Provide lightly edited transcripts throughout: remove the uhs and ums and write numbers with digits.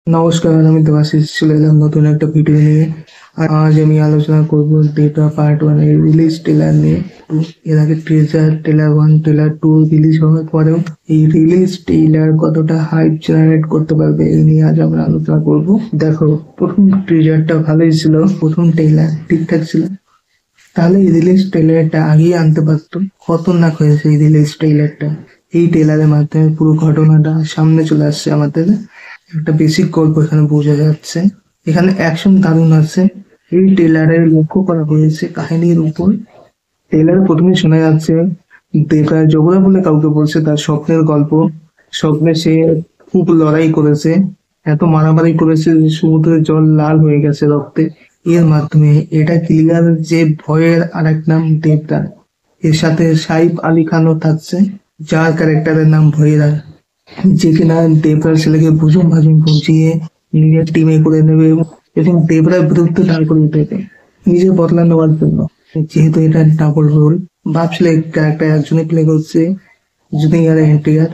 নমস্কার, আমি দেবাশিস চলে এলাম নতুন একটা ভিডিও নিয়ে। আর আজ আমি আলোচনা করব ডেটা পার্ট 1 এর রিলিজ ট্রেলার নিয়ে। এর আগে টিজার, ট্রেলার 1, ট্রেলার 2 রিলিজ হওয়ার পরেও এই রিলিজ ট্রেলার কতটা হাইপ জেনারেট করতে পারবে এই নিয়ে আজ আমরা আলোচনা করব। দেখো, প্রথম টিজারটা ভালোই ছিল, প্রথম ট্রেলার ঠিকঠাক ছিল, তাহলে এই রিলিজ ট্রেলারটা আগেই আনতে পারতো। খতরনাক হয়েছে এই রিলিজ ট্রেলারটা। এই ট্রেলারের মাধ্যমে পুরো ঘটনাটা সামনে চলে আসছে আমাদের। একটা বেসিক গল্প এখানে বোঝা যাচ্ছে, এখানে অ্যাকশন দারুণ আছে। এই ট্রেলারে লক্ষ্য করা হয়েছে কাহিনীর উপর। ট্রেলারে প্রথমে শোনা যাচ্ছে দেবরা জোবরা বলে কাউকে বলছে তার স্বপ্নের গল্প। স্বপ্নে সে খুব লড়াই করেছে, এত মারামারি করেছে যে সমুদ্রের জল লাল হয়ে গেছে রক্তে। এর মাধ্যমে এটা ক্লিয়ার যে ভয়ের আর এক নাম দেবরা। এর সাথে সাইফ আলী খানও থাকছে, যার ক্যারেক্টারের নাম ভৈরা, যে কিনা দেবরার ছেলেকে ভুজুম ভাজুম বুঝিয়ে নিজের টিমে করে নেবে এবং দেবরার বিরুদ্ধে দাঁড় করিয়ে দেবে নিজের বদলা নেওয়ার জন্য। যেহেতু এটা ডাবল রোল, ভাবছিলে ক্যারেক্টার একজনে প্লে করছে, জুনিয়র এনটিআর।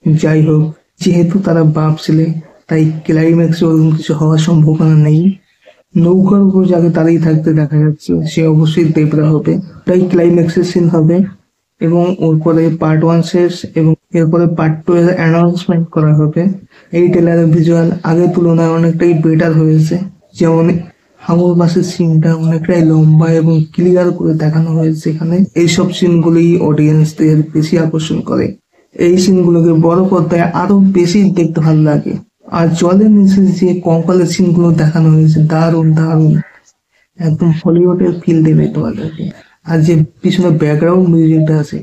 যাই হোক, যেহেতু তারা বাপ ছেলে, তাই ক্লাইম্যাক্সে ওরকম কিছু হওয়ার সম্ভাবনা নেই। নৌকার উপর যাকে দাঁড়িয়ে থাকতে দেখা যাচ্ছে সে অবশ্যই দেবরা হবে, তাই ক্লাইম্যাক্সের সিন হবে। এবং ওর পরে পার্ট 1 শেষ এবং এরপরে পার্ট 2 এর অ্যানাউন্সমেন্ট করা হবে। এই ট্রেলারের ভিজুয়াল আগের তুলনায় অনেকটাই বেটার হয়েছে। যেমন হাঙর মাসের সিনটা অনেকটাই লম্বা এবং ক্লিয়ার করে দেখানো হয়েছে এখানে। এইসব সিনগুলোই অডিয়েন্সদের বেশি আকর্ষণ করে। এই সিনগুলোকে বড় পর্দায় আরো বেশি দেখতে ভালো লাগে। আর জলের নিচে যে কঙ্কালের সিনগুলো দেখানো হয়েছে দারুণ দারুণ, একদম হলিউডের ফিল দেবে তোমাদেরকে। আর যে পিছনে ব্যাকগ্রাউন্ড মিউজিকটা আছে,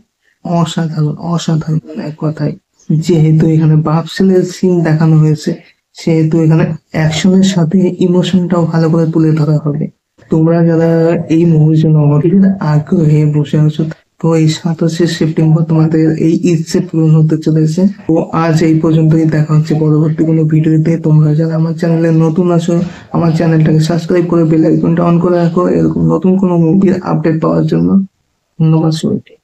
অসাধারণ অসাধারণ এক কথায়। যেহেতু এখানে বাপ ছেলের সিন দেখানো হয়েছে, সেহেতু এখানে অ্যাকশনের সাথে ইমোশনটাও ভালো করে তুলে ধরা হবে। তোমরা যারা এই মুভির জন্য অধীর আগ্রহে বসে আছো, তো এই 27শে সেপ্টেম্বর তোমাদের এই ইচ্ছে পূরণ হতে চলেছে। তো আজ এই পর্যন্তই, দেখা হচ্ছে পরবর্তী কোনো ভিডিওতে। তোমরা যারা আমার চ্যানেলে নতুন আছো, আমার চ্যানেলটাকে সাবস্ক্রাইব করে বেল আইকনটা অন করে রাখো এরকম নতুন কোনো মুভির আপডেট পাওয়ার জন্য। ধন্যবাদ সবাইকে।